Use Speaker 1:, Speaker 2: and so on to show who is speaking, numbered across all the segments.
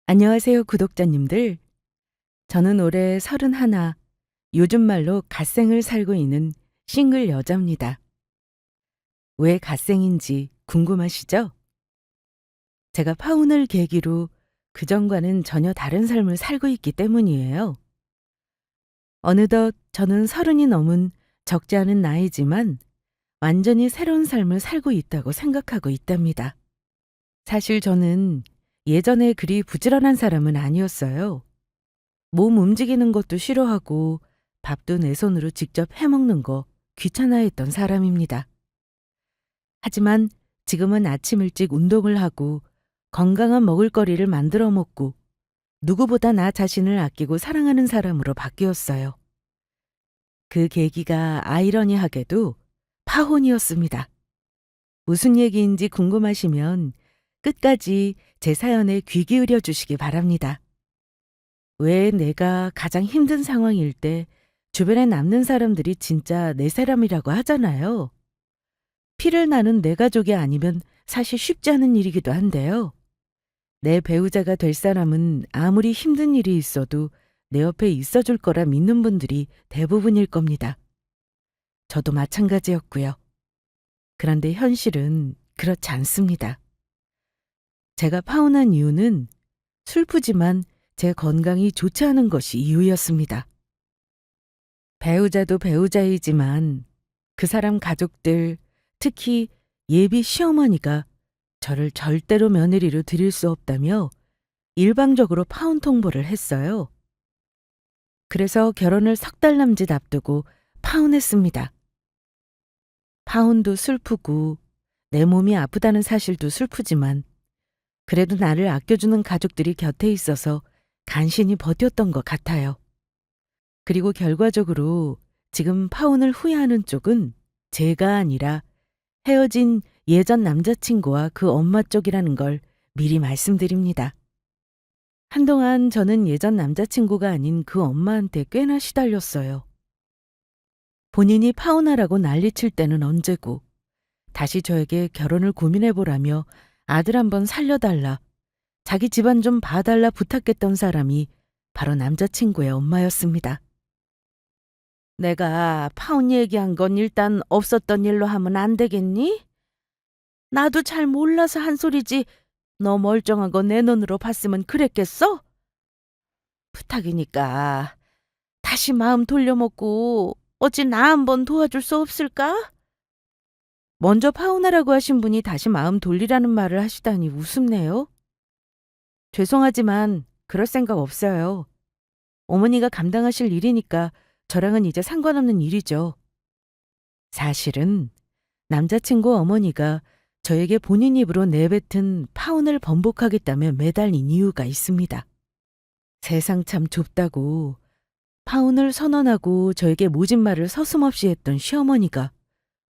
Speaker 1: 안녕하세요, 구독자님들. 저는 올해 31, 요즘 말로 갓생을 살고 있는 싱글 여자입니다. 왜 갓생인지 궁금하시죠? 제가 파혼을 계기로 그전과는 전혀 다른 삶을 살고 있기 때문이에요. 어느덧 저는 30이 넘은 적지 않은 나이지만 완전히 새로운 삶을 살고 있다고 생각하고 있답니다. 사실 저는 예전에 그리 부지런한 사람은 아니었어요. 몸 움직이는 것도 싫어하고 밥도 내 손으로 직접 해먹는 거 귀찮아했던 사람입니다. 하지만 지금은 아침 일찍 운동을 하고 건강한 먹을거리를 만들어 먹고 누구보다 나 자신을 아끼고 사랑하는 사람으로 바뀌었어요. 그 계기가 아이러니하게도 파혼이었습니다. 무슨 얘기인지 궁금하시면 끝까지 제 사연에 귀 기울여 주시기 바랍니다. 왜 내가 가장 힘든 상황일 때 주변에 남는 사람들이 진짜 내 사람이라고 하잖아요. 피를 나눈 내 가족이 아니면 사실 쉽지 않은 일이기도 한데요. 내 배우자가 될 사람은 아무리 힘든 일이 있어도 내 옆에 있어줄 거라 믿는 분들이 대부분일 겁니다. 저도 마찬가지였고요. 그런데 현실은 그렇지 않습니다. 제가 파혼한 이유는 슬프지만 제 건강이 좋지 않은 것이 이유였습니다. 배우자도 배우자이지만 그 사람 가족들, 특히 예비 시어머니가 저를 절대로 며느리로 드릴 수 없다며 일방적으로 파혼 통보를 했어요. 그래서 결혼을 석 달 남짓 앞두고 파혼했습니다. 파혼도 슬프고 내 몸이 아프다는 사실도 슬프지만 그래도 나를 아껴주는 가족들이 곁에 있어서 간신히 버텼던 것 같아요. 그리고 결과적으로 지금 파혼을 후회하는 쪽은 제가 아니라 헤어진 예전 남자친구와 그 엄마 쪽이라는 걸 미리 말씀드립니다. 한동안 저는 예전 남자친구가 아닌 그 엄마한테 꽤나 시달렸어요. 본인이 파혼하라고 난리칠 때는 언제고 다시 저에게 결혼을 고민해보라며 아들 한번 살려달라, 자기 집안 좀 봐달라 부탁했던 사람이 바로 남자친구의 엄마였습니다. 내가 파혼 얘기한 건 일단 없었던 일로 하면 안 되겠니? 나도 잘 몰라서 한 소리지 너 멀쩡한 거 내 눈으로 봤으면 그랬겠어? 부탁이니까 다시 마음 돌려먹고 어찌 나 한번 도와줄 수 없을까? 먼저 파혼하라고 하신 분이 다시 마음 돌리라는 말을 하시다니 우습네요. 죄송하지만 그럴 생각 없어요. 어머니가 감당하실 일이니까 저랑은 이제 상관없는 일이죠. 사실은 남자친구 어머니가 저에게 본인 입으로 내뱉은 파혼을 번복하겠다며 매달린 이유가 있습니다. 세상 참 좁다고 파혼을 선언하고 저에게 모진 말을 서슴없이 했던 시어머니가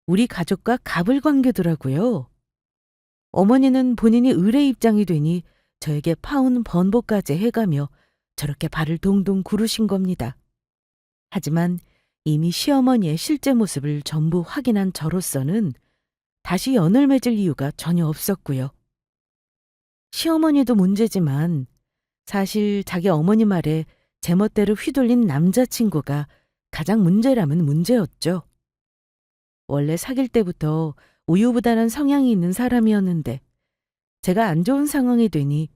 Speaker 1: 우리 가족과 갑을 관계더라고요. 어머니는 본인이 의뢰 입장이 되니 저에게 파혼 번복까지 해가며 저렇게 발을 동동 구르신 겁니다. 하지만 이미 시어머니의 실제 모습을 전부 확인한 저로서는 다시 연을 맺을 이유가 전혀 없었고요. 시어머니도 문제지만 사실 자기 어머니 말에 제멋대로 휘둘린 남자친구가 가장 문제라면 문제였죠. 원래 사귈 때부터 우유부단한 성향이 있는 사람이었는데 제가 안 좋은 상황이 되니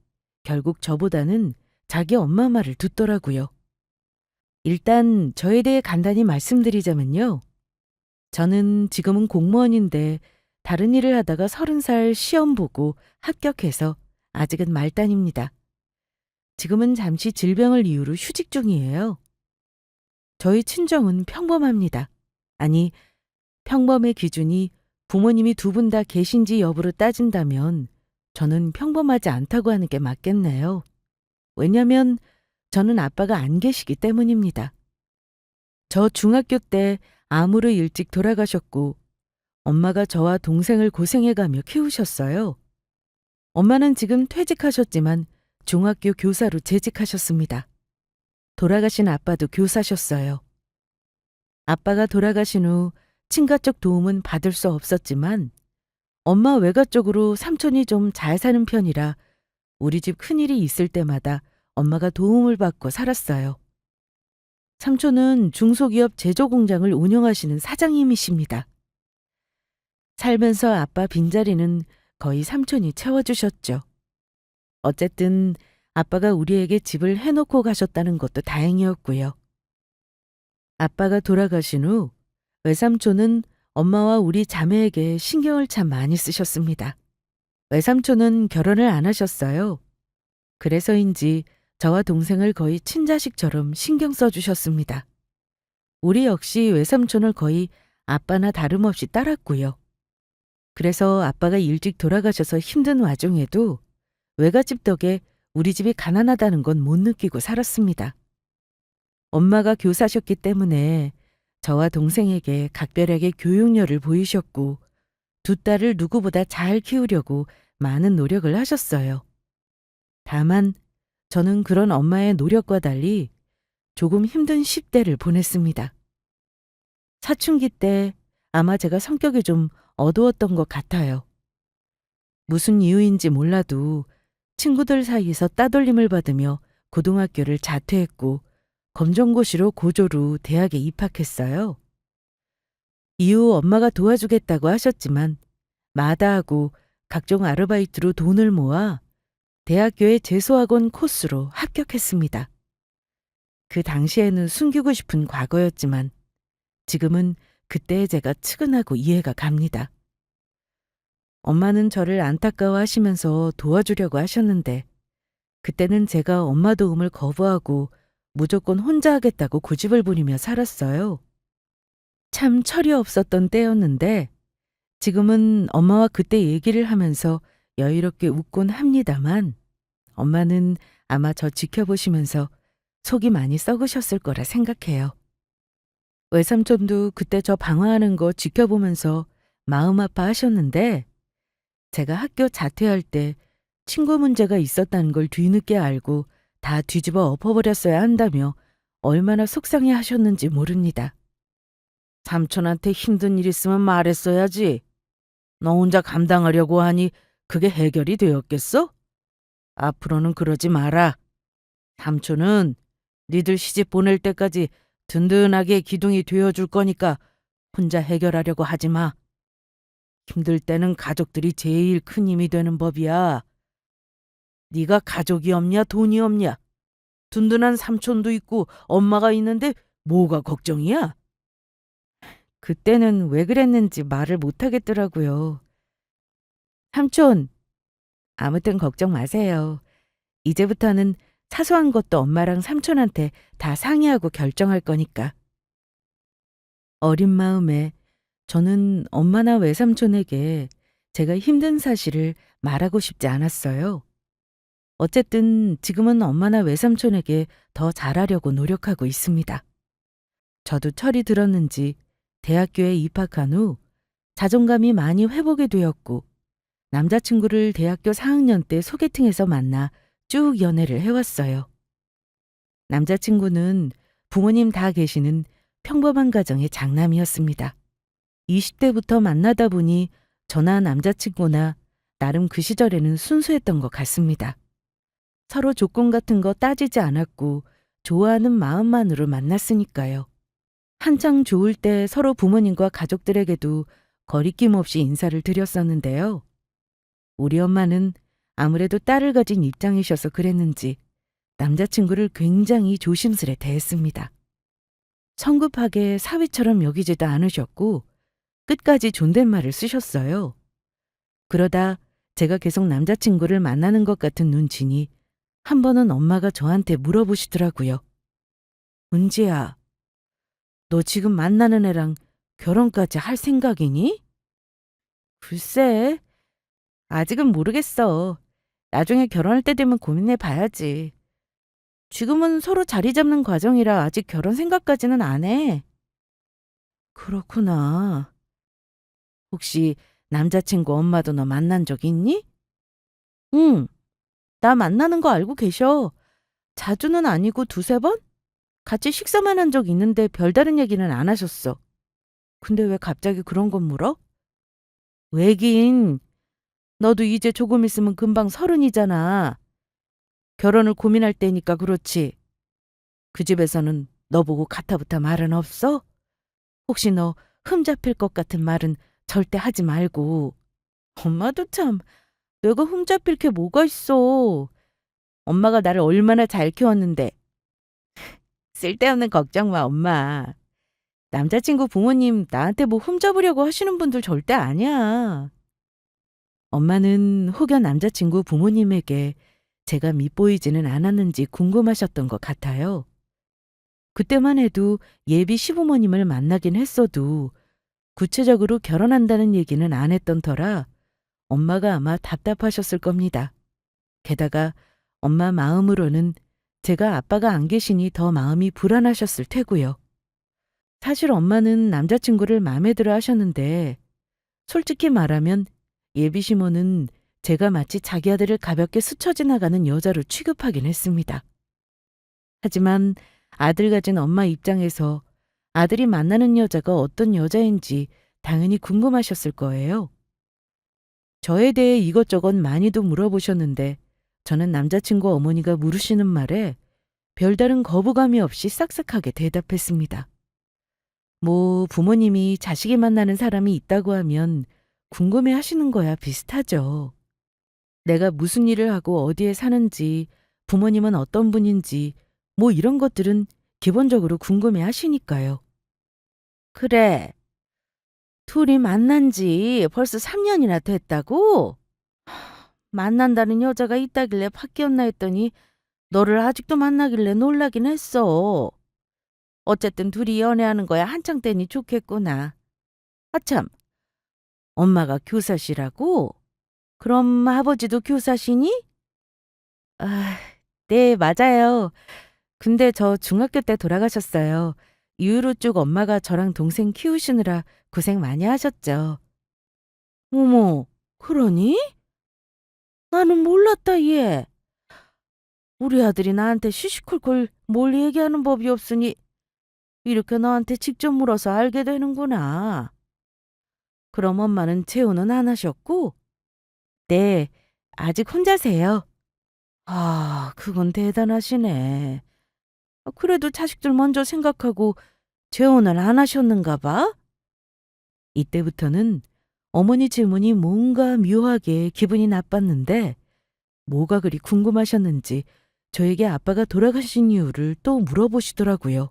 Speaker 1: 결국 저보다는 자기 엄마 말을 듣더라고요. 일단 저에 대해 간단히 말씀드리자면요. 저는 지금은 공무원인데 다른 일을 하다가 30살 시험 보고 합격해서 아직은 말단입니다. 지금은 잠시 질병을 이유로 휴직 중이에요. 저희 친정은 평범합니다. 아니, 평범의 기준이 부모님이 두 분 다 계신지 여부로 따진다면 저는 평범하지 않다고 하는 게 맞겠네요. 왜냐면 저는 아빠가 안 계시기 때문입니다. 저 중학교 때 암으로 일찍 돌아가셨고 엄마가 저와 동생을 고생해가며 키우셨어요. 엄마는 지금 퇴직하셨지만 중학교 교사로 재직하셨습니다. 돌아가신 아빠도 교사셨어요. 아빠가 돌아가신 후 친가 쪽 도움은 받을 수 없었지만 엄마 외가 쪽으로 삼촌이 좀 잘 사는 편이라 우리 집 큰일이 있을 때마다 엄마가 도움을 받고 살았어요. 삼촌은 중소기업 제조공장을 운영하시는 사장님이십니다. 살면서 아빠 빈자리는 거의 삼촌이 채워주셨죠. 어쨌든 아빠가 우리에게 집을 해놓고 가셨다는 것도 다행이었고요. 아빠가 돌아가신 후 외삼촌은 엄마와 우리 자매에게 신경을 참 많이 쓰셨습니다. 외삼촌은 결혼을 안 하셨어요. 그래서인지 저와 동생을 거의 친자식처럼 신경 써주셨습니다. 우리 역시 외삼촌을 거의 아빠나 다름없이 따랐고요. 그래서 아빠가 일찍 돌아가셔서 힘든 와중에도 외갓집 덕에 우리 집이 가난하다는 건 못 느끼고 살았습니다. 엄마가 교사셨기 때문에 저와 동생에게 각별하게 교육열을 보이셨고 두 딸을 누구보다 잘 키우려고 많은 노력을 하셨어요. 다만 저는 그런 엄마의 노력과 달리 조금 힘든 10대를 보냈습니다. 사춘기 때 아마 제가 성격이 좀 어두웠던 것 같아요. 무슨 이유인지 몰라도 친구들 사이에서 따돌림을 받으며 고등학교를 자퇴했고 검정고시로 고졸로 대학에 입학했어요. 이후 엄마가 도와주겠다고 하셨지만 마다하고 각종 아르바이트로 돈을 모아 대학교의 재수학원 코스로 합격했습니다. 그 당시에는 숨기고 싶은 과거였지만 지금은 그때의 제가 측은하고 이해가 갑니다. 엄마는 저를 안타까워하시면서 도와주려고 하셨는데 그때는 제가 엄마 도움을 거부하고 무조건 혼자 하겠다고 고집을 부리며 살았어요. 참 철이 없었던 때였는데 지금은 엄마와 그때 얘기를 하면서 여유롭게 웃곤 합니다만 엄마는 아마 저 지켜보시면서 속이 많이 썩으셨을 거라 생각해요. 외삼촌도 그때 저 방황하는 거 지켜보면서 마음 아파하셨는데 제가 학교 자퇴할 때 친구 문제가 있었다는 걸 뒤늦게 알고 다 뒤집어 엎어버렸어야 한다며 얼마나 속상해 하셨는지 모릅니다. 삼촌한테 힘든 일 있으면 말했어야지. 너 혼자 감당하려고 하니 그게 해결이 되었겠어? 앞으로는 그러지 마라. 삼촌은 니들 시집 보낼 때까지 든든하게 기둥이 되어줄 거니까 혼자 해결하려고 하지 마. 힘들 때는 가족들이 제일 큰 힘이 되는 법이야. 네가 가족이 없냐 돈이 없냐. 든든한 삼촌도 있고 엄마가 있는데 뭐가 걱정이야? 그때는 왜 그랬는지 말을 못하겠더라고요. 삼촌, 아무튼 걱정 마세요. 이제부터는 사소한 것도 엄마랑 삼촌한테 다 상의하고 결정할 거니까. 어린 마음에 저는 엄마나 외삼촌에게 제가 힘든 사실을 말하고 싶지 않았어요. 어쨌든 지금은 엄마나 외삼촌에게 더 잘하려고 노력하고 있습니다. 저도 철이 들었는지 대학교에 입학한 후 자존감이 많이 회복이 되었고 남자친구를 대학교 4학년 때 소개팅에서 만나 쭉 연애를 해왔어요. 남자친구는 부모님 다 계시는 평범한 가정의 장남이었습니다. 20대부터 만나다 보니 저나 남자친구나 나름 그 시절에는 순수했던 것 같습니다. 서로 조건 같은 거 따지지 않았고 좋아하는 마음만으로 만났으니까요. 한창 좋을 때 서로 부모님과 가족들에게도 거리낌 없이 인사를 드렸었는데요. 우리 엄마는 아무래도 딸을 가진 입장이셔서 그랬는지 남자친구를 굉장히 조심스레 대했습니다. 성급하게 사위처럼 여기지도 않으셨고 끝까지 존댓말을 쓰셨어요. 그러다 제가 계속 남자친구를 만나는 것 같은 눈치니 한 번은 엄마가 저한테 물어보시더라고요. 은지야, 너 지금 만나는 애랑 결혼까지 할 생각이니? 글쎄, 아직은 모르겠어. 나중에 결혼할 때 되면 고민해 봐야지. 지금은 서로 자리 잡는 과정이라 아직 결혼 생각까지는 안 해. 그렇구나. 혹시 남자친구 엄마도 너 만난 적 있니? 응, 나 만나는 거 알고 계셔. 자주는 아니고 두세 번? 같이 식사만 한 적 있는데 별다른 얘기는 안 하셨어. 근데 왜 갑자기 그런 건 물어? 왜긴, 너도 이제 조금 있으면 금방 30이잖아. 결혼을 고민할 때니까 그렇지. 그 집에서는 너 보고 가타부타 말은 없어? 혹시 너 흠잡힐 것 같은 말은 절대 하지 말고. 엄마도 참, 내가 흠잡힐 게 뭐가 있어. 엄마가 나를 얼마나 잘 키웠는데. 쓸데없는 걱정 마, 엄마. 남자친구 부모님 나한테 뭐 흠잡으려고 하시는 분들 절대 아니야. 엄마는 혹여 남자친구 부모님에게 제가 밉보이지는 않았는지 궁금하셨던 것 같아요. 그때만 해도 예비 시부모님을 만나긴 했어도 구체적으로 결혼한다는 얘기는 안 했던 터라 엄마가 아마 답답하셨을 겁니다. 게다가 엄마 마음으로는 제가 아빠가 안 계시니 더 마음이 불안하셨을 테고요. 사실 엄마는 남자친구를 마음에 들어 하셨는데 솔직히 말하면 예비 시모는 제가 마치 자기 아들을 가볍게 스쳐 지나가는 여자로 취급하긴 했습니다. 하지만 아들 가진 엄마 입장에서 아들이 만나는 여자가 어떤 여자인지 당연히 궁금하셨을 거예요. 저에 대해 이것저것 많이도 물어보셨는데 저는 남자친구 어머니가 물으시는 말에 별다른 거부감이 없이 싹싹하게 대답했습니다. 뭐 부모님이 자식이 만나는 사람이 있다고 하면 궁금해 하시는 거야 비슷하죠. 내가 무슨 일을 하고 어디에 사는지, 부모님은 어떤 분인지, 뭐 이런 것들은 기본적으로 궁금해 하시니까요. 그래, 둘이 만난 지 벌써 3년이나 됐다고? 만난다는 여자가 있다길래 바뀌었나 했더니 너를 아직도 만나길래 놀라긴 했어. 어쨌든 둘이 연애하는 거야 한창 때니 좋겠구나. 아참, 엄마가 교사시라고? 그럼 아버지도 교사시니? 아, 네, 맞아요. 근데 저 중학교 때 돌아가셨어요. 이후로 쭉 엄마가 저랑 동생 키우시느라 고생 많이 하셨죠. 어머, 그러니? 나는 몰랐다, 얘. 우리 아들이 나한테 시시콜콜 뭘 얘기하는 법이 없으니 이렇게 너한테 직접 물어서 알게 되는구나. 그럼 엄마는 재혼은 안 하셨고? 네, 아직 혼자세요. 아, 그건 대단하시네. 그래도 자식들 먼저 생각하고 재혼을 안 하셨는가 봐? 이때부터는 어머니 질문이 뭔가 묘하게 기분이 나빴는데 뭐가 그리 궁금하셨는지 저에게 아빠가 돌아가신 이유를 또 물어보시더라고요.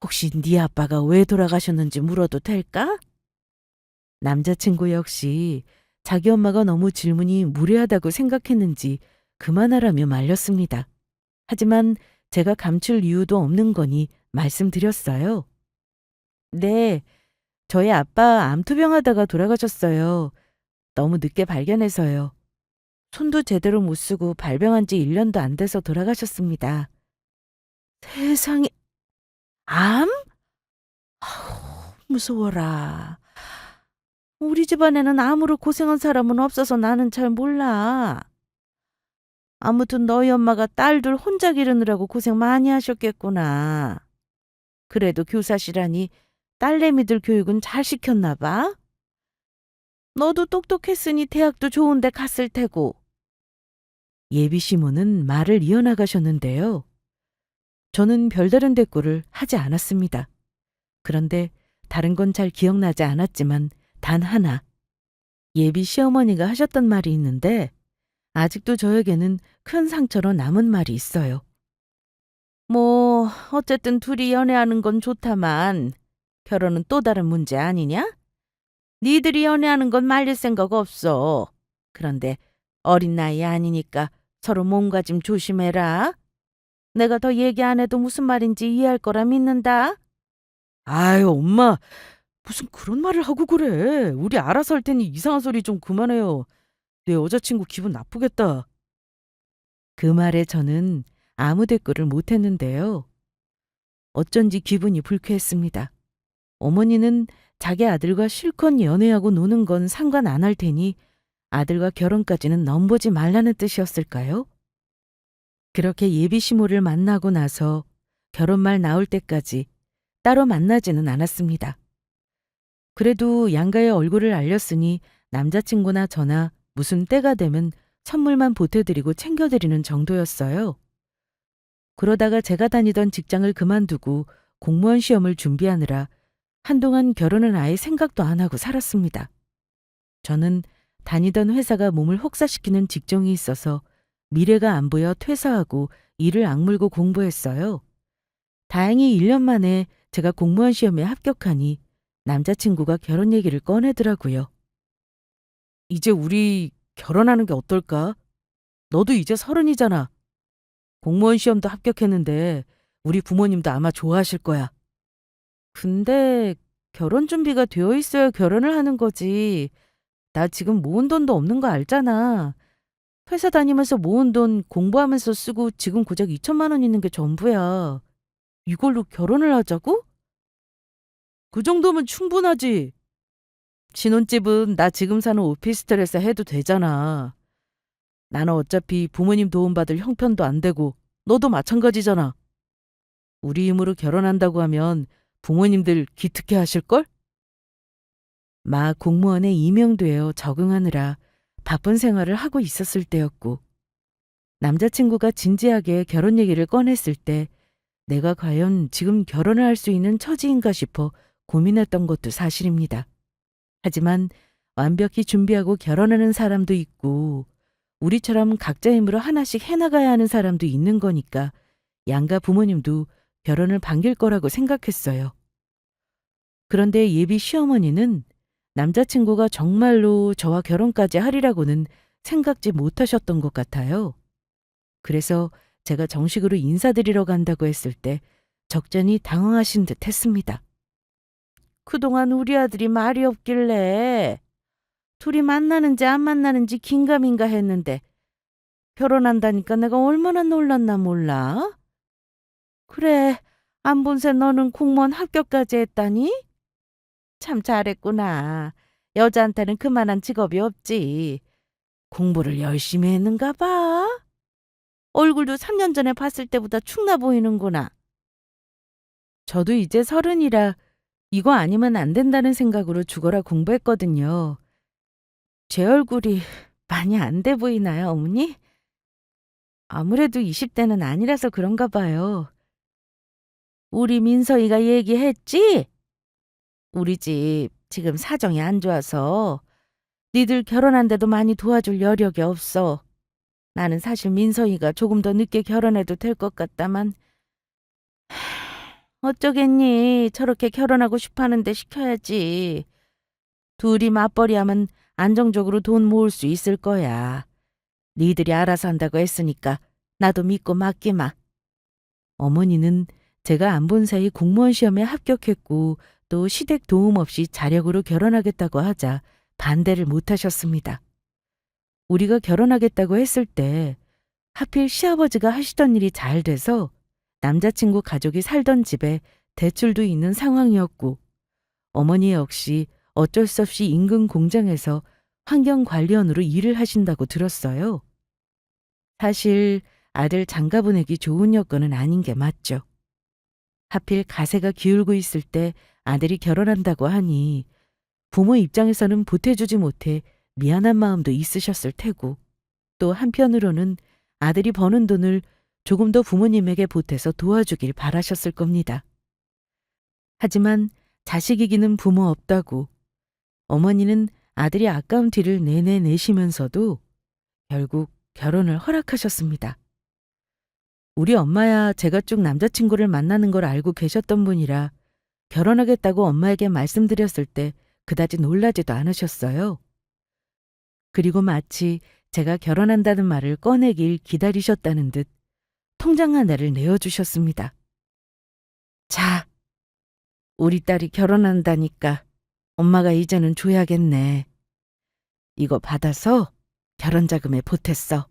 Speaker 1: 혹시 네 아빠가 왜 돌아가셨는지 물어도 될까? 남자친구 역시 자기 엄마가 너무 질문이 무례하다고 생각했는지 그만하라며 말렸습니다. 하지만 제가 감출 이유도 없는 거니 말씀드렸어요. 네, 저희 아빠 암투병 하다가 돌아가셨어요. 너무 늦게 발견해서요. 손도 제대로 못 쓰고 발병한 지 1년도 안 돼서 돌아가셨습니다. 세상에, 암? 아우, 무서워라. 우리 집안에는 암으로 고생한 사람은 없어서 나는 잘 몰라. 아무튼 너희 엄마가 딸들 혼자 기르느라고 고생 많이 하셨겠구나. 그래도 교사시라니 딸내미들 교육은 잘 시켰나 봐. 너도 똑똑했으니 대학도 좋은 데 갔을 테고. 예비 시모는 말을 이어나가셨는데요. 저는 별다른 대꾸를 하지 않았습니다. 그런데 다른 건 잘 기억나지 않았지만 단 하나. 예비 시어머니가 하셨던 말이 있는데 아직도 저에게는 큰 상처로 남은 말이 있어요. 뭐 어쨌든 둘이 연애하는 건 좋다만 결혼은 또 다른 문제 아니냐? 니들이 연애하는 건 말릴 생각 없어. 그런데 어린 나이 아니니까 서로 몸가짐 조심해라. 내가 더 얘기 안 해도 무슨 말인지 이해할 거라 믿는다. 아유, 엄마. 무슨 그런 말을 하고 그래. 우리 알아서 할 테니 이상한 소리 좀 그만해요. 내 여자친구 기분 나쁘겠다. 그 말에 저는 아무 대꾸를 못했는데요. 어쩐지 기분이 불쾌했습니다. 어머니는 자기 아들과 실컷 연애하고 노는 건 상관 안 할 테니 아들과 결혼까지는 넘보지 말라는 뜻이었을까요? 그렇게 예비 시모를 만나고 나서 결혼말 나올 때까지 따로 만나지는 않았습니다. 그래도 양가의 얼굴을 알렸으니 남자친구나 저나 무슨 때가 되면 선물만 보태드리고 챙겨드리는 정도였어요. 그러다가 제가 다니던 직장을 그만두고 공무원 시험을 준비하느라 한동안 결혼은 아예 생각도 안 하고 살았습니다. 저는 다니던 회사가 몸을 혹사시키는 직종이 있어서 미래가 안 보여 퇴사하고 이를 악물고 공부했어요. 다행히 1년 만에 제가 공무원 시험에 합격하니 남자친구가 결혼 얘기를 꺼내더라고요. 이제 우리 결혼하는 게 어떨까? 너도 이제 30이잖아. 공무원 시험도 합격했는데 우리 부모님도 아마 좋아하실 거야. 근데 결혼 준비가 되어 있어야 결혼을 하는 거지. 나 지금 모은 돈도 없는 거 알잖아. 회사 다니면서 모은 돈 공부하면서 쓰고 지금 고작 2천만 원 있는 게 전부야. 이걸로 결혼을 하자고? 그 정도면 충분하지. 신혼집은 나 지금 사는 오피스텔에서 해도 되잖아. 나는 어차피 부모님 도움받을 형편도 안 되고 너도 마찬가지잖아. 우리 힘으로 결혼한다고 하면 부모님들 기특해 하실걸? 막 공무원에 임용되어 적응하느라 바쁜 생활을 하고 있었을 때였고 남자친구가 진지하게 결혼 얘기를 꺼냈을 때 내가 과연 지금 결혼을 할 수 있는 처지인가 싶어 고민했던 것도 사실입니다. 하지만 완벽히 준비하고 결혼하는 사람도 있고 우리처럼 각자 힘으로 하나씩 해나가야 하는 사람도 있는 거니까 양가 부모님도 결혼을 반길 거라고 생각했어요. 그런데 예비 시어머니는 남자친구가 정말로 저와 결혼까지 하리라고는 생각지 못하셨던 것 같아요. 그래서 제가 정식으로 인사드리러 간다고 했을 때 적잖이 당황하신 듯 했습니다. 그동안 우리 아들이 말이 없길래 둘이 만나는지 안 만나는지 긴가민가 했는데 결혼한다니까 내가 얼마나 놀랐나 몰라? 그래, 안 본 새 너는 공무원 합격까지 했다니? 참 잘했구나. 여자한테는 그만한 직업이 없지. 공부를 열심히 했는가 봐. 얼굴도 3년 전에 봤을 때보다 축나 보이는구나. 저도 이제 30이라 이거 아니면 안 된다는 생각으로 죽어라 공부했거든요. 제 얼굴이 많이 안 돼 보이나요, 어머니? 아무래도 20대는 아니라서 그런가 봐요. 우리 민서이가 얘기했지? 우리 집 지금 사정이 안 좋아서 니들 결혼한데도 많이 도와줄 여력이 없어. 나는 사실 민서이가 조금 더 늦게 결혼해도 될 것 같다만 어쩌겠니. 저렇게 결혼하고 싶어하는데 시켜야지. 둘이 맞벌이하면 안정적으로 돈 모을 수 있을 거야. 니들이 알아서 한다고 했으니까 나도 믿고 맡기마. 어머니는 제가 안 본 사이 공무원 시험에 합격했고 또 시댁 도움 없이 자력으로 결혼하겠다고 하자 반대를 못 하셨습니다. 우리가 결혼하겠다고 했을 때 하필 시아버지가 하시던 일이 잘 돼서 남자친구 가족이 살던 집에 대출도 있는 상황이었고 어머니 역시 어쩔 수 없이 인근 공장에서 환경관리원으로 일을 하신다고 들었어요. 사실 아들 장가 보내기 좋은 여건은 아닌 게 맞죠. 하필 가세가 기울고 있을 때 아들이 결혼한다고 하니 부모 입장에서는 보태주지 못해 미안한 마음도 있으셨을 테고 또 한편으로는 아들이 버는 돈을 조금 더 부모님에게 보태서 도와주길 바라셨을 겁니다. 하지만 자식 이기는 부모 없다고 어머니는 아들이 아까운 티를 내내 내시면서도 결국 결혼을 허락하셨습니다. 우리 엄마야 제가 쭉 남자친구를 만나는 걸 알고 계셨던 분이라 결혼하겠다고 엄마에게 말씀드렸을 때 그다지 놀라지도 않으셨어요. 그리고 마치 제가 결혼한다는 말을 꺼내길 기다리셨다는 듯 통장 하나를 내어주셨습니다. 자, 우리 딸이 결혼한다니까 엄마가 이제는 줘야겠네. 이거 받아서 결혼자금에 보탰어.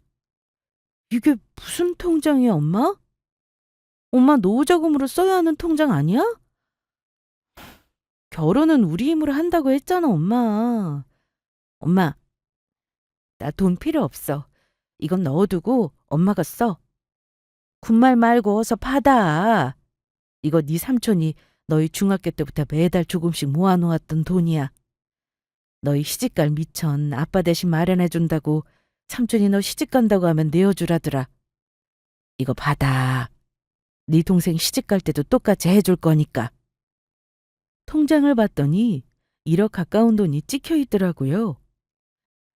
Speaker 1: 이게 무슨 통장이야, 엄마? 엄마 노후자금으로 써야 하는 통장 아니야? 결혼은 우리 힘으로 한다고 했잖아, 엄마. 엄마, 나 돈 필요 없어. 이건 넣어두고 엄마가 써. 군말 말고 어서 받아. 이거 네 삼촌이 너희 중학교 때부터 매달 조금씩 모아놓았던 돈이야. 너희 시집갈 미천 아빠 대신 마련해준다고 삼촌이 너 시집간다고 하면 내어주라더라. 이거 받아. 네 동생 시집갈 때도 똑같이 해줄 거니까. 통장을 봤더니 1억 가까운 돈이 찍혀 있더라고요.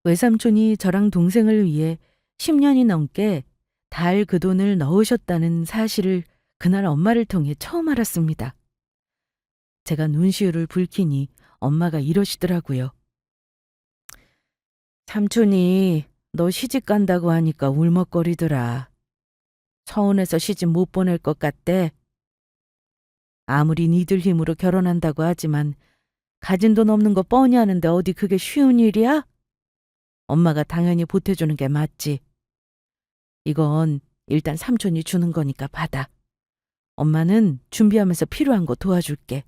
Speaker 1: 외삼촌이 저랑 동생을 위해 10년이 넘게 달 그 돈을 넣으셨다는 사실을 그날 엄마를 통해 처음 알았습니다. 제가 눈시울을 붉히니 엄마가 이러시더라고요. 삼촌이 너 시집 간다고 하니까 울먹거리더라. 서운해서 시집 못 보낼 것 같대. 아무리 니들 힘으로 결혼한다고 하지만 가진 돈 없는 거 뻔히 아는데 어디 그게 쉬운 일이야? 엄마가 당연히 보태주는 게 맞지. 이건 일단 삼촌이 주는 거니까 받아. 엄마는 준비하면서 필요한 거 도와줄게.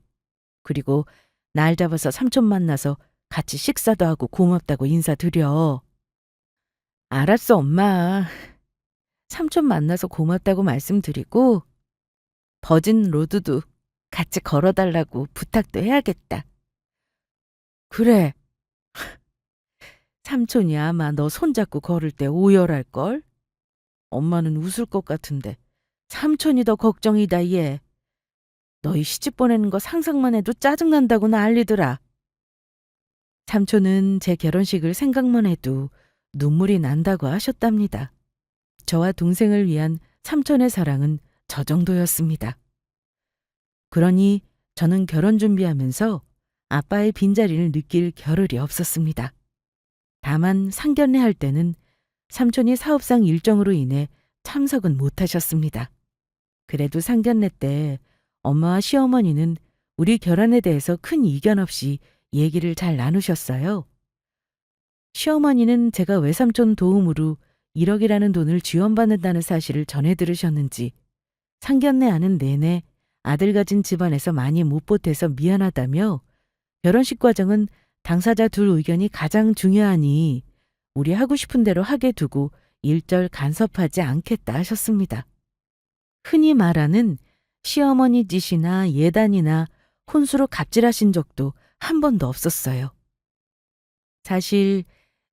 Speaker 1: 그리고 날 잡아서 삼촌 만나서 같이 식사도 하고 고맙다고 인사드려. 알았어, 엄마. 삼촌 만나서 고맙다고 말씀드리고 버진 로드도 같이 걸어달라고 부탁도 해야겠다. 그래. 삼촌이 아마 너 손잡고 걸을 때 오열할걸? 엄마는 웃을 것 같은데 삼촌이 더 걱정이다 얘. 너희 시집 보내는 거 상상만 해도 짜증난다고 난리더라. 삼촌은 제 결혼식을 생각만 해도 눈물이 난다고 하셨답니다. 저와 동생을 위한 삼촌의 사랑은 저 정도였습니다. 그러니 저는 결혼 준비하면서 아빠의 빈자리를 느낄 겨를이 없었습니다. 다만 상견례 할 때는 삼촌이 사업상 일정으로 인해 참석은 못하셨습니다. 그래도 상견례 때 엄마와 시어머니는 우리 결혼에 대해서 큰 이견 없이 얘기를 잘 나누셨어요. 시어머니는 제가 외삼촌 도움으로 1억이라는 돈을 지원받는다는 사실을 전해 들으셨는지 상견례 하는 내내 아들 가진 집안에서 많이 못 보태서 미안하다며 결혼식 과정은 당사자 둘 의견이 가장 중요하니 우리 하고 싶은 대로 하게 두고 일절 간섭하지 않겠다 하셨습니다. 흔히 말하는 시어머니 짓이나 예단이나 혼수로 갑질하신 적도 한 번도 없었어요. 사실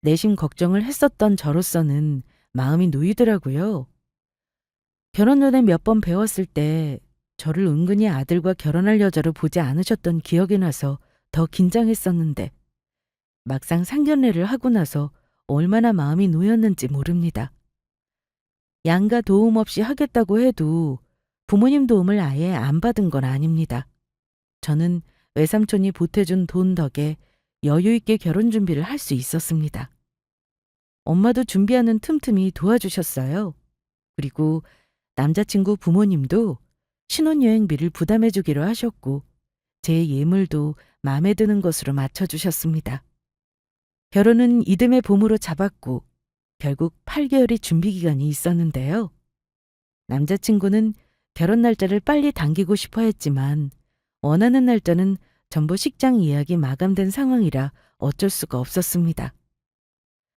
Speaker 1: 내심 걱정을 했었던 저로서는 마음이 놓이더라고요. 결혼 전에 몇 번 배웠을 때 저를 은근히 아들과 결혼할 여자로 보지 않으셨던 기억이 나서 더 긴장했었는데 막상 상견례를 하고 나서 얼마나 마음이 놓였는지 모릅니다. 양가 도움 없이 하겠다고 해도 부모님 도움을 아예 안 받은 건 아닙니다. 저는 외삼촌이 보태준 돈 덕에 여유 있게 결혼 준비를 할 수 있었습니다. 엄마도 준비하는 틈틈이 도와주셨어요. 그리고 남자친구 부모님도 신혼여행비를 부담해 주기로 하셨고 제 예물도 마음에 드는 것으로 맞춰주셨습니다. 결혼은 이듬해 봄으로 잡았고 결국 8개월의 준비 기간이 있었는데요. 남자친구는 결혼 날짜를 빨리 당기고 싶어 했지만 원하는 날짜는 전부 식장 예약이 마감된 상황이라 어쩔 수가 없었습니다.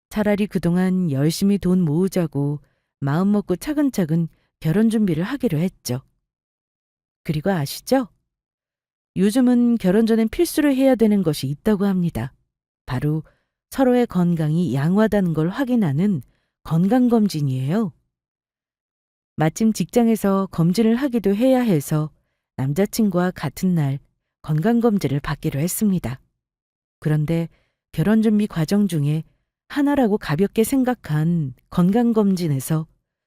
Speaker 1: 차라리 그동안 열심히 돈 모으자고 마음먹고 차근차근 결혼 준비를 하기로 했죠. 그리고 아시죠? 요즘은 결혼 전엔 필수로 해야 되는 것이 있다고 합니다. 바로 서로의 건강이 양호하다는 걸 확인하는 건강검진이에요. 마침 직장에서 검진을 하기도 해야 해서 남자친구와 같은 날 건강검진을 받기로 했습니다. 그런데 결혼 준비 과정 중에 하나라고 가볍게 생각한 건강검진에서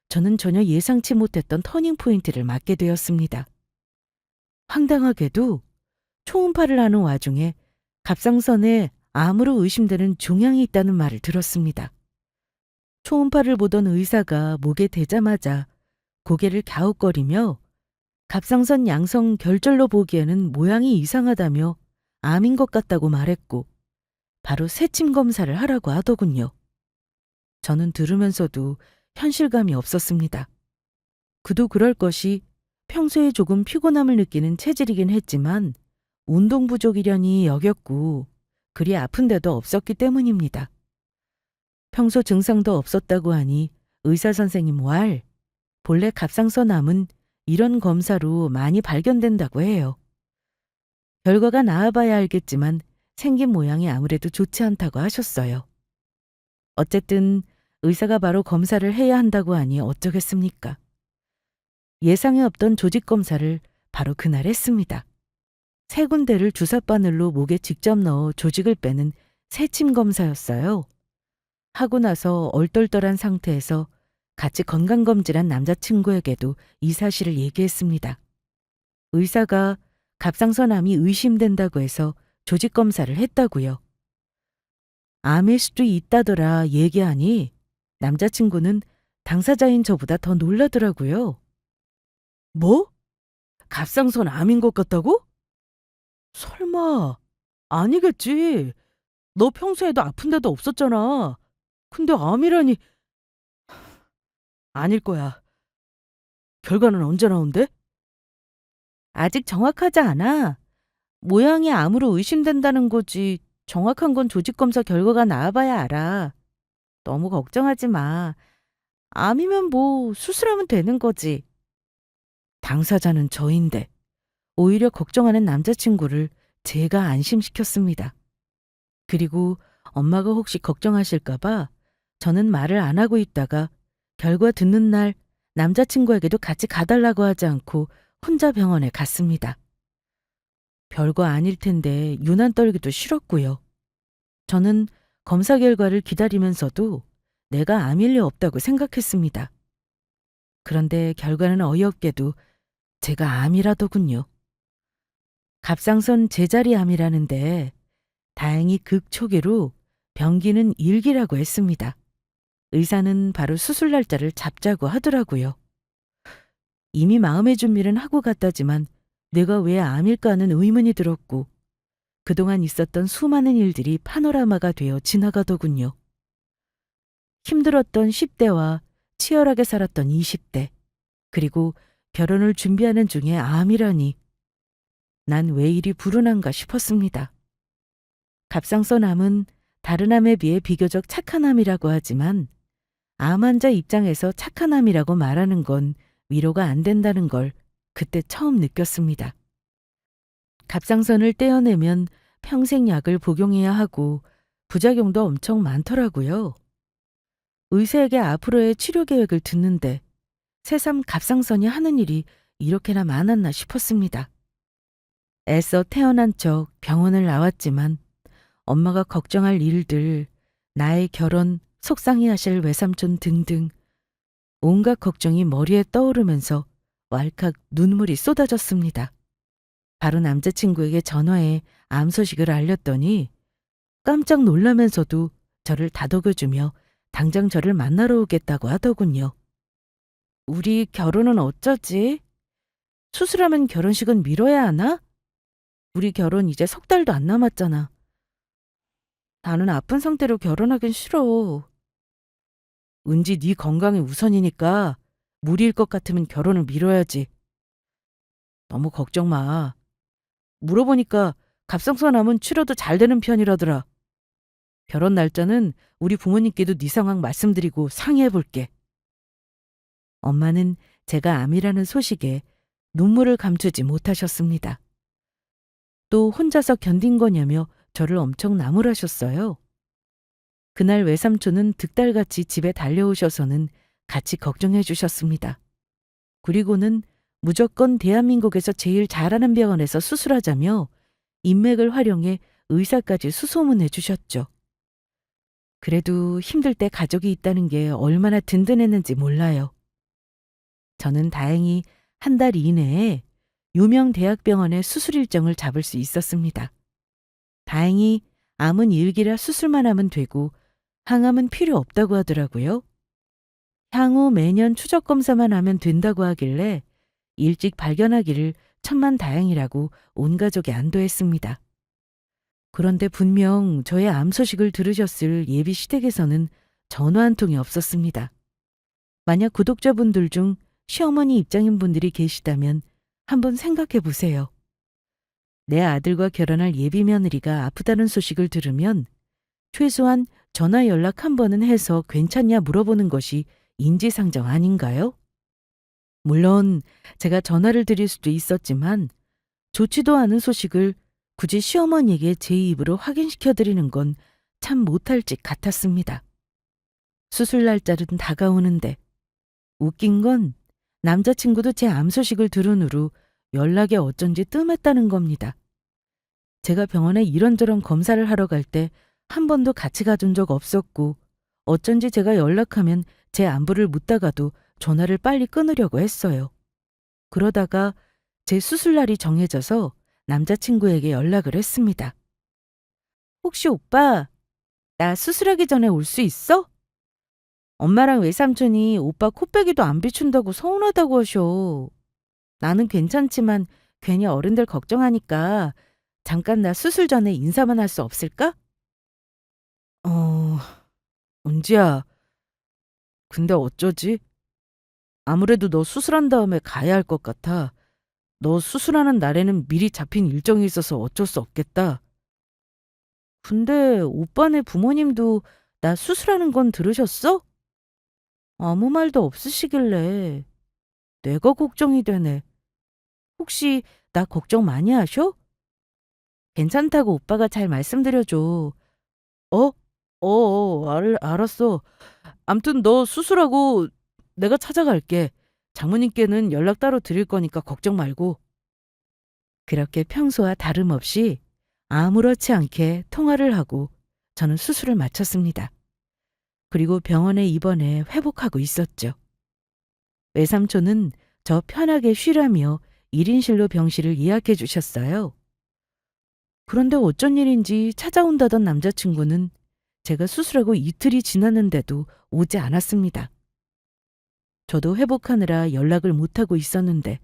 Speaker 1: 저는 전혀 예상치 못했던 터닝포인트를 맞게 되었습니다. 황당하게도 초음파를 하는 와중에 갑상선에 암으로 의심되는 종양이 있다는 말을 들었습니다. 초음파를 보던 의사가 목에 대자마자 고개를 갸웃거리며 갑상선 양성 결절로 보기에는 모양이 이상하다며 암인 것 같다고 말했고 바로 세침 검사를 하라고 하더군요. 저는 들으면서도 현실감이 없었습니다. 그도 그럴 것이 평소에 조금 피곤함을 느끼는 체질이긴 했지만 운동 부족이려니 여겼고 그리 아픈 데도 없었기 때문입니다. 평소 증상도 없었다고 하니 의사 선생님 왈 본래 갑상선암은 이런 검사로 많이 발견된다고 해요. 결과가 나아봐야 알겠지만 생긴 모양이 아무래도 좋지 않다고 하셨어요. 어쨌든 의사가 바로 검사를 해야 한다고 하니 어쩌겠습니까? 예상에 없던 조직 검사를 바로 그날 했습니다. 3군데를 주사바늘로 목에 직접 넣어 조직을 빼는 새침 검사였어요. 하고 나서 얼떨떨한 상태에서 같이 건강검진한 남자친구에게도 이 사실을 얘기했습니다. 의사가 갑상선암이 의심된다고 해서 조직검사를 했다고요. 암일 수도 있다더라 얘기하니 남자친구는 당사자인 저보다 더 놀라더라고요. 뭐? 갑상선 암인 것 같다고? 설마, 아니겠지. 너 평소에도 아픈 데도 없었잖아. 근데 암이라니. 아닐 거야. 결과는 언제 나온대? 아직 정확하지 않아. 모양이 암으로 의심된다는 거지. 정확한 건 조직검사 결과가 나와봐야 알아. 너무 걱정하지 마. 암이면 뭐 수술하면 되는 거지. 당사자는 저인데 오히려 걱정하는 남자친구를 제가 안심시켰습니다. 그리고 엄마가 혹시 걱정하실까봐 저는 말을 안 하고 있다가 결과 듣는 날 남자친구에게도 같이 가달라고 하지 않고 혼자 병원에 갔습니다. 별거 아닐 텐데 유난 떨기도 싫었고요. 저는 검사 결과를 기다리면서도 내가 암일 리 없다고 생각했습니다. 그런데 결과는 어이없게도 제가 암이라더군요. 갑상선 제자리 암이라는데 다행히 극초기로 병기는 일기라고 했습니다. 의사는 바로 수술 날짜를 잡자고 하더라고요. 이미 마음의 준비는 하고 갔다지만 내가 왜 암일까 하는 의문이 들었고 그동안 있었던 수많은 일들이 파노라마가 되어 지나가더군요. 힘들었던 10대와 치열하게 살았던 20대, 그리고 결혼을 준비하는 중에 암이라니. 난 왜 이리 불운한가 싶었습니다. 갑상선 암은 다른 암에 비해 비교적 착한 암이라고 하지만 암 환자 입장에서 착한 암이라고 말하는 건 위로가 안 된다는 걸 그때 처음 느꼈습니다. 갑상선을 떼어내면 평생 약을 복용해야 하고 부작용도 엄청 많더라고요. 의사에게 앞으로의 치료 계획을 듣는데 새삼 갑상선이 하는 일이 이렇게나 많았나 싶었습니다. 애써 태어난 척 병원을 나왔지만 엄마가 걱정할 일들, 나의 결혼, 속상해하실 외삼촌 등등 온갖 걱정이 머리에 떠오르면서 왈칵 눈물이 쏟아졌습니다. 바로 남자친구에게 전화해 암 소식을 알렸더니 깜짝 놀라면서도 저를 다독여주며 당장 저를 만나러 오겠다고 하더군요. 우리 결혼은 어쩌지? 수술하면 결혼식은 미뤄야 하나? 우리 결혼 이제 3달도 안 남았잖아. 나는 아픈 상태로 결혼하긴 싫어. 은지 네 건강이 우선이니까 무리일 것 같으면 결혼을 미뤄야지. 너무 걱정 마. 물어보니까 갑상선암은 치료도 잘 되는 편이라더라. 결혼 날짜는 우리 부모님께도 네 상황 말씀드리고 상의해 볼게. 엄마는 제가 암이라는 소식에 눈물을 감추지 못하셨습니다. 또 혼자서 견딘 거냐며 저를 엄청 나무라셨어요. 그날 외삼촌은 득달같이 집에 달려오셔서는 같이 걱정해 주셨습니다. 그리고는 무조건 대한민국에서 제일 잘하는 병원에서 수술하자며 인맥을 활용해 의사까지 수소문해 주셨죠. 그래도 힘들 때 가족이 있다는 게 얼마나 든든했는지 몰라요. 저는 다행히 1달 이내에 유명 대학병원의 수술 일정을 잡을 수 있었습니다. 다행히 암은 일기라 수술만 하면 되고 항암은 필요 없다고 하더라고요. 향후 매년 추적 검사만 하면 된다고 하길래 일찍 발견하기를 천만다행이라고 온 가족이 안도했습니다. 그런데 분명 저의 암 소식을 들으셨을 예비 시댁에서는 전화 한 통이 없었습니다. 만약 구독자분들 중 시어머니 입장인 분들이 계시다면 한번 생각해 보세요. 내 아들과 결혼할 예비 며느리가 아프다는 소식을 들으면 최소한 전화 연락 한 번은 해서 괜찮냐 물어보는 것이 인지상정 아닌가요? 물론 제가 전화를 드릴 수도 있었지만 좋지도 않은 소식을 굳이 시어머니에게 제 입으로 확인시켜 드리는 건 참 못할 짓 같았습니다. 수술 날짜는 다가오는데 웃긴 건 남자친구도 제 암 소식을 들은 후로 연락이 어쩐지 뜸했다는 겁니다. 제가 병원에 이런저런 검사를 하러 갈 때 한 번도 같이 가준 적 없었고 어쩐지 제가 연락하면 제 안부를 묻다가도 전화를 빨리 끊으려고 했어요. 그러다가 제 수술 날이 정해져서 남자친구에게 연락을 했습니다. 혹시 오빠, 나 수술하기 전에 올 수 있어? 엄마랑 외삼촌이 오빠 코빼기도 안 비춘다고 서운하다고 하셔. 나는 괜찮지만 괜히 어른들 걱정하니까 잠깐 나 수술 전에 인사만 할 수 없을까? 어, 은지야, 근데 어쩌지? 아무래도 너 수술한 다음에 가야 할 것 같아. 너 수술하는 날에는 미리 잡힌 일정이 있어서 어쩔 수 없겠다. 근데 오빠네 부모님도 나 수술하는 건 들으셨어? 아무 말도 없으시길래 내가 걱정이 되네. 혹시 나 걱정 많이 하셔? 괜찮다고 오빠가 잘 말씀드려줘. 어? 알았어. 암튼 너 수술하고 내가 찾아갈게. 장모님께는 연락 따로 드릴 거니까 걱정 말고. 그렇게 평소와 다름없이 아무렇지 않게 통화를 하고 저는 수술을 마쳤습니다. 그리고 병원에 입원해 회복하고 있었죠. 외삼촌은 저 편하게 쉬라며 1인실로 병실을 예약해 주셨어요. 그런데 어쩐 일인지 찾아온다던 남자친구는 제가 수술하고 이틀이 지났는데도 오지 않았습니다. 저도 회복하느라 연락을 못하고 있었는데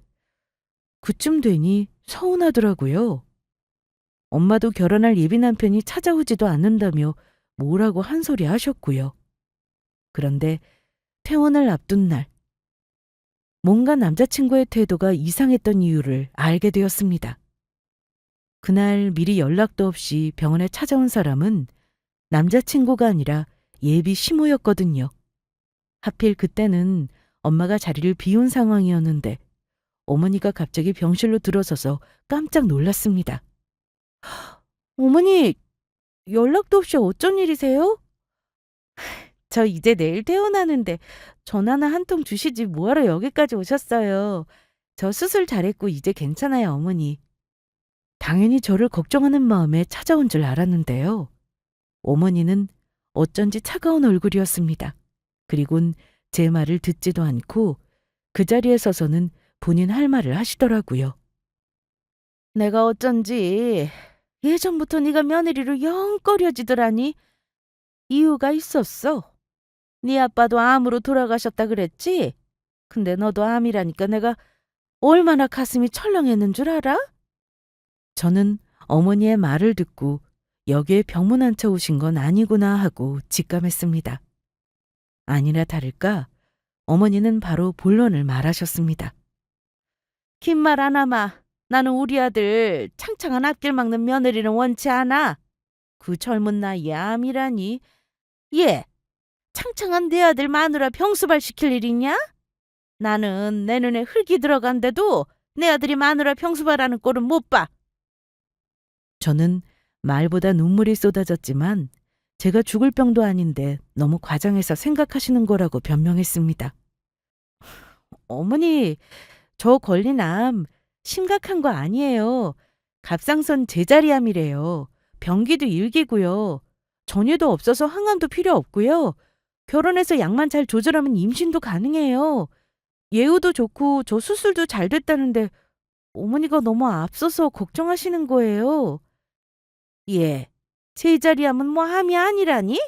Speaker 1: 그쯤 되니 서운하더라고요. 엄마도 결혼할 예비 남편이 찾아오지도 않는다며 뭐라고 한 소리 하셨고요. 그런데 퇴원을 앞둔 날, 뭔가 남자친구의 태도가 이상했던 이유를 알게 되었습니다. 그날 미리 연락도 없이 병원에 찾아온 사람은 남자친구가 아니라 예비 시모였거든요. 하필 그때는 엄마가 자리를 비운 상황이었는데 어머니가 갑자기 병실로 들어서서 깜짝 놀랐습니다. 어머니, 연락도 없이 어쩐 일이세요? 저 이제 내일 퇴원하는데 전화나 한 통 주시지 뭐하러 여기까지 오셨어요. 저 수술 잘했고 이제 괜찮아요, 어머니. 당연히 저를 걱정하는 마음에 찾아온 줄 알았는데요. 어머니는 어쩐지 차가운 얼굴이었습니다. 그리곤 제 말을 듣지도 않고 그 자리에 서서는 본인 할 말을 하시더라고요. 내가 어쩐지 예전부터 네가 며느리로 영 꺼려지더라니. 이유가 있었어. 네 아빠도 암으로 돌아가셨다 그랬지? 근데 너도 암이라니까 내가 얼마나 가슴이 철렁했는 줄 알아? 저는 어머니의 말을 듣고 여기에 병문 안쳐 오신 건 아니구나 하고 직감했습니다. 아니나 다를까 어머니는 바로 본론을 말하셨습니다. 긴 말 안 하마. 나는 우리 아들 창창한 앞길 막는 며느리는 원치 않아. 그 젊은 나이에 암이라니. 예, 창창한 내 아들 마누라 병수발 시킬 일이냐? 나는 내 눈에 흙이 들어간데도 내 아들이 마누라 병수발하는 꼴은 못 봐. 저는 말보다 눈물이 쏟아졌지만 제가 죽을 병도 아닌데 너무 과장해서 생각하시는 거라고 변명했습니다. 어머니, 저 걸린 암 심각한 거 아니에요. 갑상선 제자리암이래요. 병기도 일기고요. 전이도 없어서 항암도 필요 없고요. 결혼해서 약만 잘 조절하면 임신도 가능해요. 예후도 좋고 저 수술도 잘 됐다는데 어머니가 너무 앞서서 걱정하시는 거예요. 예, 제자리암은 뭐 암이 아니라니?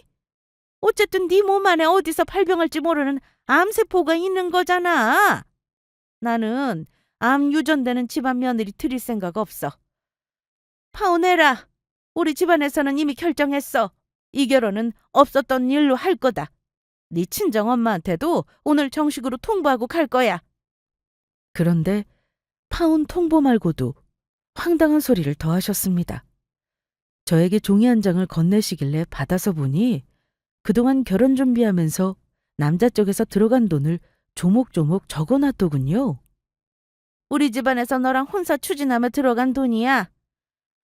Speaker 1: 어쨌든 네 몸 안에 어디서 발병할지 모르는 암세포가 있는 거잖아. 나는 암 유전되는 집안 며느리 들일 생각 없어. 파혼해라. 우리 집안에서는 이미 결정했어. 이 결혼은 없었던 일로 할 거다. 네 친정엄마한테도 오늘 정식으로 통보하고 갈 거야. 그런데 파혼 통보 말고도 황당한 소리를 더 하셨습니다. 저에게 종이 한 장을 건네시길래 받아서 보니 그동안 결혼 준비하면서 남자 쪽에서 들어간 돈을 조목조목 적어놨더군요. 우리 집안에서 너랑 혼사 추진하며 들어간 돈이야.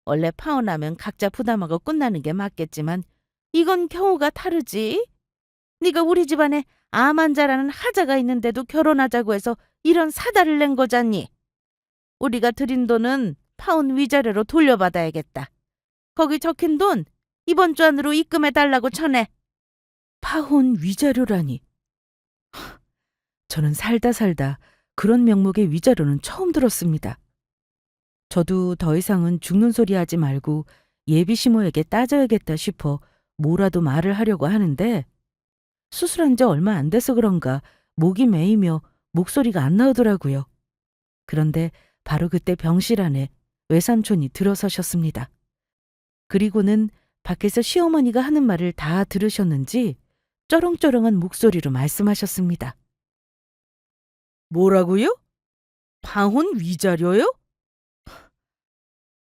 Speaker 1: 원래 파혼하면 각자 부담하고 끝나는 게 맞겠지만 이건 경우가 다르지.
Speaker 2: 네가 우리 집안에 암 환자라는 하자가 있는데도 결혼하자고 해서 이런 사달을 낸 거잖니. 우리가 드린 돈은 파혼 위자료로 돌려받아야겠다. 거기 적힌 돈 이번 주 안으로 입금해달라고 전해.
Speaker 1: 파혼 위자료라니. 저는 살다 살다 그런 명목의 위자료는 처음 들었습니다. 저도 더 이상은 죽는 소리 하지 말고 예비 시모에게 따져야겠다 싶어 뭐라도 말을 하려고 하는데 수술한 지 얼마 안 돼서 그런가 목이 메이며 목소리가 안 나오더라고요. 그런데 바로 그때 병실 안에 외삼촌이 들어서셨습니다. 그리고는 밖에서 시어머니가 하는 말을 다 들으셨는지 쩌렁쩌렁한 목소리로 말씀하셨습니다. 뭐라고요? 방혼 위자료요?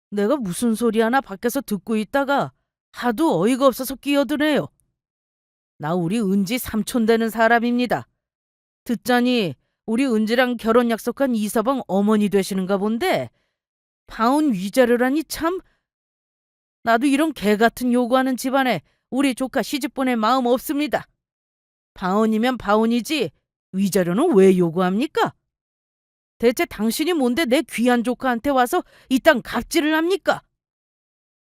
Speaker 1: 내가 무슨 소리 하나 밖에서 듣고 있다가 하도 어이가 없어서 끼어드네요. 나 우리 은지 삼촌 되는 사람입니다. 듣자니 우리 은지랑 결혼 약속한 이서방 어머니 되시는가 본데 방혼 위자료라니 참. 나도 이런 개 같은 요구하는 집안에 우리 조카 시집 보낼 마음 없습니다. 방혼이면 방혼이지 위자료는 왜 요구합니까? 대체 당신이 뭔데 내 귀한 조카한테 와서 이 땅 갑질을 합니까?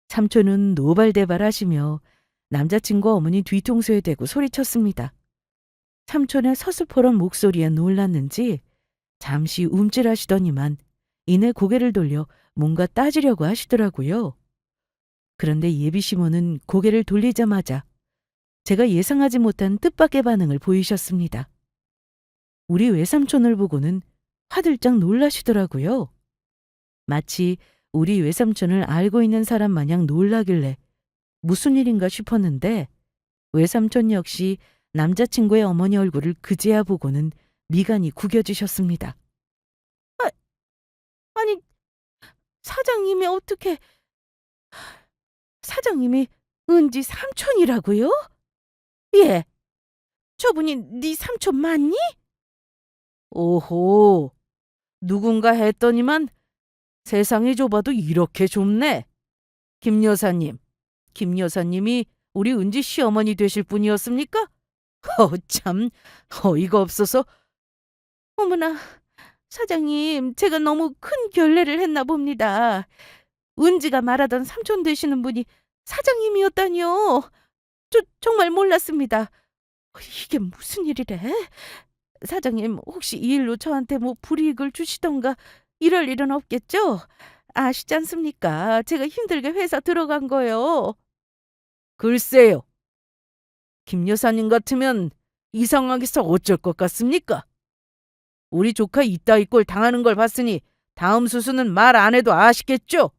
Speaker 1: 삼촌은 노발대발하시며 남자친구 어머니 뒤통수에 대고 소리쳤습니다. 삼촌의 서슬퍼런 목소리에 놀랐는지 잠시 움찔하시더니만 이내 고개를 돌려 뭔가 따지려고 하시더라고요. 그런데 예비 시모는 고개를 돌리자마자 제가 예상하지 못한 뜻밖의 반응을 보이셨습니다. 우리 외삼촌을 보고는 화들짝 놀라시더라고요. 마치 우리 외삼촌을 알고 있는 사람 마냥 놀라길래 무슨 일인가 싶었는데 외삼촌 역시 남자친구의 어머니 얼굴을 그제야 보고는 미간이 구겨지셨습니다. 아니, 사장님이 어떻게... 사장님이 은지 삼촌이라고요? 예, 저분이 네 삼촌 맞니? 오호, 누군가 했더니만 세상이 좁아도 이렇게 좁네. 김 여사님, 김 여사님이 우리 은지 시어머니 되실 분이었습니까? 참, 어이가 없어서. 어머나, 사장님, 제가 너무 큰 결례를 했나 봅니다. 은지가 말하던 삼촌 되시는 분이 사장님이었다니요. 정말 몰랐습니다. 이게 무슨 일이래? 사장님, 혹시 이 일로 저한테 뭐 불이익을 주시던가 이럴 일은 없겠죠? 아시지 않습니까? 제가 힘들게 회사 들어간 거요. 글쎄요. 김 여사님 같으면 이상하게서 어쩔 것 같습니까? 우리 조카 이따위 꼴 당하는 걸 봤으니 다음 수수는 말 안 해도 아시겠죠?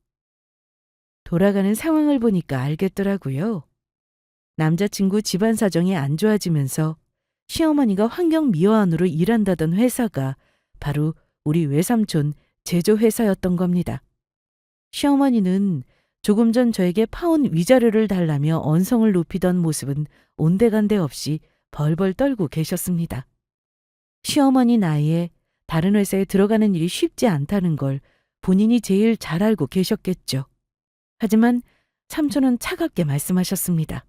Speaker 1: 돌아가는 상황을 보니까 알겠더라고요. 남자친구 집안 사정이 안 좋아지면서 시어머니가 환경미화원으로 일한다던 회사가 바로 우리 외삼촌 제조회사였던 겁니다. 시어머니는 조금 전 저에게 파혼 위자료를 달라며 언성을 높이던 모습은 온데간데 없이 벌벌 떨고 계셨습니다. 시어머니 나이에 다른 회사에 들어가는 일이 쉽지 않다는 걸 본인이 제일 잘 알고 계셨겠죠. 하지만 삼촌은 차갑게 말씀하셨습니다.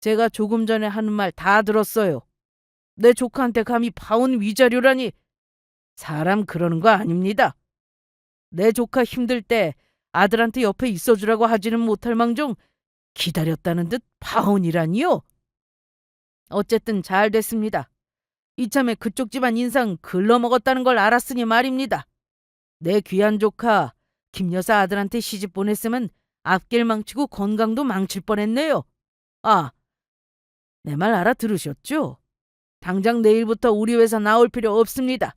Speaker 1: 제가 조금 전에 하는 말 다 들었어요. 내 조카한테 감히 파혼 위자료라니. 사람 그러는 거 아닙니다. 내 조카 힘들 때 아들한테 옆에 있어주라고 하지는 못할 망정 기다렸다는 듯 파혼이라니요. 어쨌든 잘 됐습니다. 이참에 그쪽 집안 인상 글러먹었다는 걸 알았으니 말입니다. 내 귀한 조카 김 여사 아들한테 시집 보냈으면 앞길 망치고 건강도 망칠 뻔했네요. 아, 내 말 알아들으셨죠? 당장 내일부터 우리 회사 나올 필요 없습니다.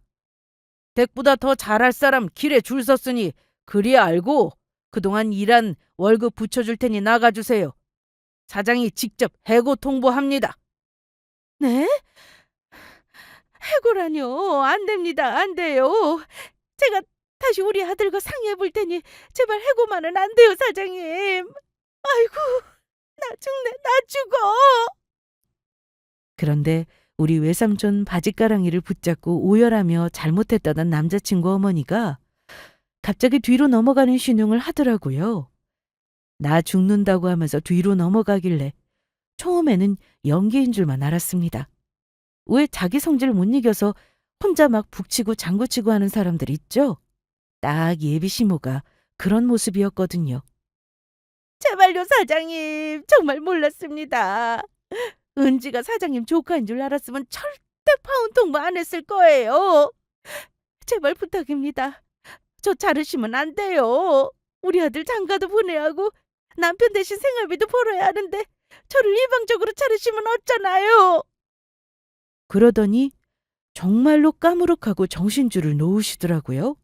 Speaker 1: 댁보다 더 잘할 사람 길에 줄 섰으니 그리 알고 그동안 일한 월급 붙여줄 테니 나가주세요. 사장이 직접 해고 통보합니다. 네? 해고라뇨. 안 됩니다. 안 돼요. 제가 다시 우리 아들과 상의해 볼 테니 제발 해고만은 안 돼요, 사장님. 아이고, 나 죽네, 나 죽어. 그런데 우리 외삼촌 바짓가랑이를 붙잡고 오열하며 잘못했다던 남자친구 어머니가 갑자기 뒤로 넘어가는 신용을 하더라고요. 나 죽는다고 하면서 뒤로 넘어가길래 처음에는 연기인 줄만 알았습니다. 왜 자기 성질 못 이겨서 혼자 막 북치고 장구치고 하는 사람들 있죠? 딱 예비 시모가 그런 모습이었거든요.
Speaker 2: 제발요, 사장님. 정말 몰랐습니다. 은지가 사장님 조카인 줄 알았으면 절대 파혼 통보 안 했을 거예요. 제발 부탁입니다. 저 자르시면 안 돼요. 우리 아들 장가도 보내야 하고 남편 대신 생활비도 벌어야 하는데 저를 일방적으로 자르시면 어쩌나요?
Speaker 1: 그러더니 정말로 까무룩하고 정신줄을 놓으시더라고요.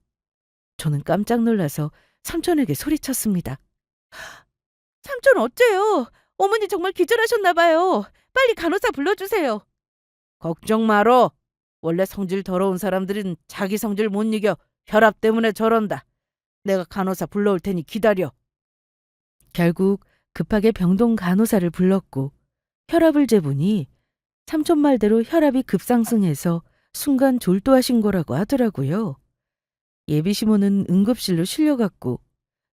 Speaker 1: 저는 깜짝 놀라서 삼촌에게 소리쳤습니다.
Speaker 2: 삼촌 어째요? 어머니 정말 기절하셨나 봐요. 빨리 간호사 불러주세요. 걱정 말어. 원래 성질 더러운 사람들은 자기 성질 못 이겨 혈압 때문에 저런다. 내가 간호사 불러올 테니 기다려.
Speaker 1: 결국 급하게 병동 간호사를 불렀고 혈압을 재보니 삼촌 말대로 혈압이 급상승해서 순간 졸도하신 거라고 하더라고요. 예비 시모는 응급실로 실려갔고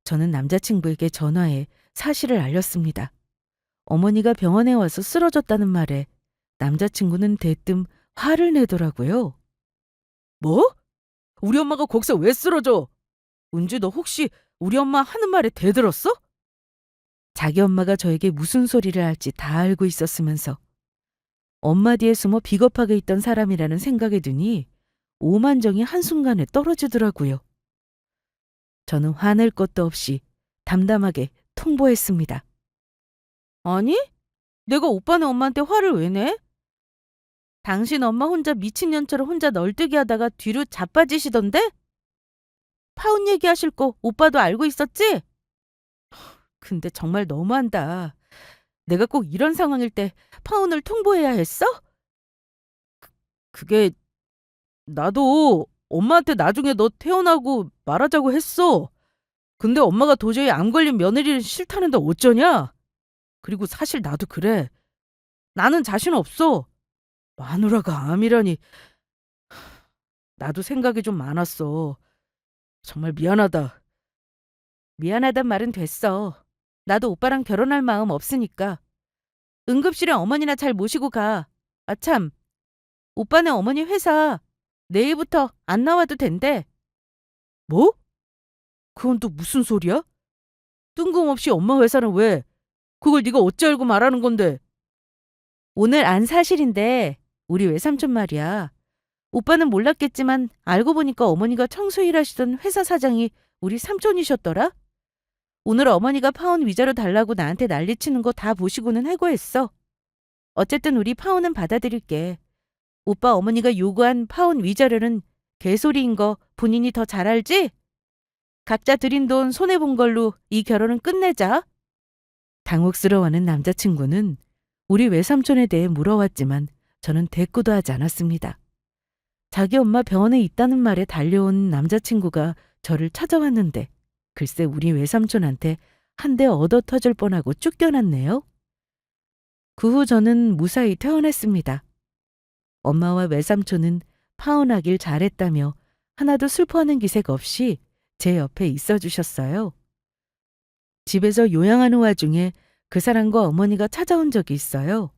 Speaker 1: 저는 남자친구에게 전화해 사실을 알렸습니다. 어머니가 병원에 와서 쓰러졌다는 말에 남자친구는 대뜸 화를 내더라고요.
Speaker 2: 뭐? 우리 엄마가 거기서 왜 쓰러져? 은주 너 혹시 우리 엄마 하는 말에 대들었어?
Speaker 1: 자기 엄마가 저에게 무슨 소리를 할지 다 알고 있었으면서 엄마 뒤에 숨어 비겁하게 있던 사람이라는 생각이 드니 오만정이 한순간에 떨어지더라고요. 저는 화낼 것도 없이 담담하게 통보했습니다.
Speaker 2: 아니? 내가 오빠네 엄마한테 화를 왜 내? 당신 엄마 혼자 미친년처럼 혼자 널뛰기 하다가 뒤로 자빠지시던데? 파혼 얘기하실 거 오빠도 알고 있었지?
Speaker 1: 근데 정말 너무한다. 내가 꼭 이런 상황일 때 파혼을 통보해야 했어?
Speaker 2: 그게 나도 엄마한테 나중에 너 태어나고 말하자고 했어. 근데 엄마가 도저히 암 걸린 며느리를 싫다는데 어쩌냐? 그리고 사실 나도 그래. 나는 자신 없어. 마누라가 암이라니. 나도 생각이 좀 많았어. 정말 미안하다.
Speaker 1: 미안하단 말은 됐어. 나도 오빠랑 결혼할 마음 없으니까. 응급실에 어머니나 잘 모시고 가. 아참, 오빠네 어머니 회사 내일부터 안 나와도 된대.
Speaker 2: 뭐? 그건 또 무슨 소리야? 뜬금없이 엄마 회사는 왜? 그걸 네가 어찌 알고 말하는 건데?
Speaker 1: 오늘 안 사실인데 우리 외삼촌 말이야. 오빠는 몰랐겠지만 알고 보니까 어머니가 청소 일하시던 회사 사장이 우리 삼촌이셨더라. 오늘 어머니가 파혼 위자료 달라고 나한테 난리치는 거 다 보시고는 해고했어. 어쨌든 우리 파혼은 받아들일게. 오빠 어머니가 요구한 파혼 위자료는 개소리인 거 본인이 더 잘 알지? 각자 들인 돈 손해본 걸로 이 결혼은 끝내자. 당혹스러워하는 남자친구는 우리 외삼촌에 대해 물어왔지만 저는 대꾸도 하지 않았습니다. 자기 엄마 병원에 있다는 말에 달려온 남자친구가 저를 찾아왔는데 글쎄 우리 외삼촌한테 한 대 얻어 터질 뻔하고 쫓겨났네요. 그 후 저는 무사히 퇴원했습니다. 엄마와 외삼촌은 파혼하길 잘했다며 하나도 슬퍼하는 기색 없이 제 옆에 있어 주셨어요. 집에서 요양하는 와중에 그 사람과 어머니가 찾아온 적이 있어요.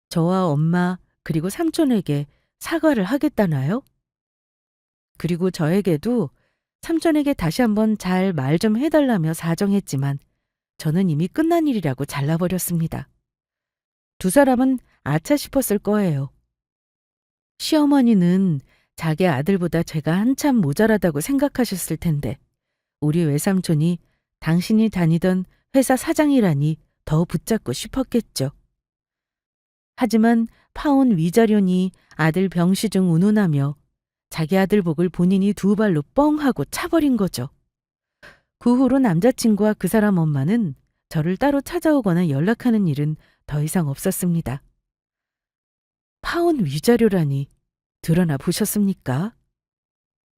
Speaker 1: 저와 엄마 그리고 삼촌에게 사과를 하겠다나요? 그리고 저에게도 삼촌에게 다시 한번 잘 말 좀 해달라며 사정했지만 저는 이미 끝난 일이라고 잘라버렸습니다. 두 사람은 아차 싶었을 거예요. 시어머니는 자기 아들보다 제가 한참 모자라다고 생각하셨을 텐데 우리 외삼촌이 당신이 다니던 회사 사장이라니 더 붙잡고 싶었겠죠. 하지만 파혼 위자료니 아들 병시중 운운하며 자기 아들 복을 본인이 두 발로 뻥 하고 차버린 거죠. 그 후로 남자친구와 그 사람 엄마는 저를 따로 찾아오거나 연락하는 일은 더 이상 없었습니다. 파혼 위자료라니 드러나 보셨습니까?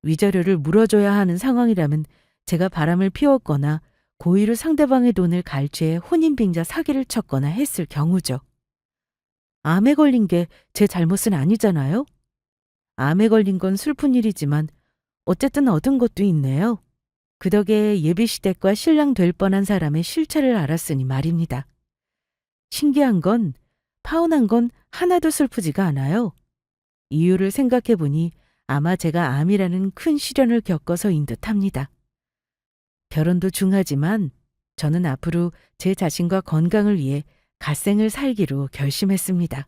Speaker 1: 위자료를 물어줘야 하는 상황이라면 제가 바람을 피웠거나 고의로 상대방의 돈을 갈취해 혼인빙자 사기를 쳤거나 했을 경우죠. 암에 걸린 게 제 잘못은 아니잖아요? 암에 걸린 건 슬픈 일이지만 어쨌든 얻은 것도 있네요. 그 덕에 예비시댁과 신랑 될 뻔한 사람의 실체를 알았으니 말입니다. 신기한 건 파혼한 건 하나도 슬프지가 않아요. 이유를 생각해 보니 아마 제가 암이라는 큰 시련을 겪어서인 듯합니다. 결혼도 중하지만 저는 앞으로 제 자신과 건강을 위해 갓생을 살기로 결심했습니다.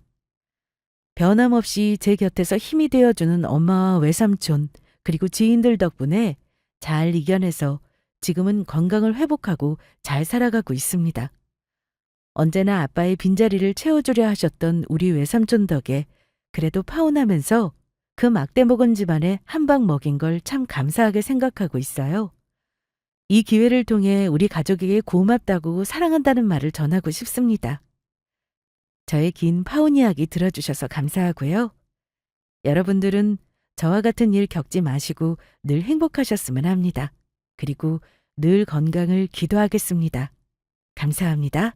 Speaker 1: 변함없이 제 곁에서 힘이 되어주는 엄마와 외삼촌 그리고 지인들 덕분에 잘 이겨내서 지금은 건강을 회복하고 잘 살아가고 있습니다. 언제나 아빠의 빈자리를 채워주려 하셨던 우리 외삼촌 덕에 그래도 파혼하면서 그 막대 먹은 집안에 한 방 먹인 걸 참 감사하게 생각하고 있어요. 이 기회를 통해 우리 가족에게 고맙다고 사랑한다는 말을 전하고 싶습니다. 저의 긴 파혼 이야기 들어주셔서 감사하고요. 여러분들은 저와 같은 일 겪지 마시고 늘 행복하셨으면 합니다. 그리고 늘 건강을 기도하겠습니다. 감사합니다.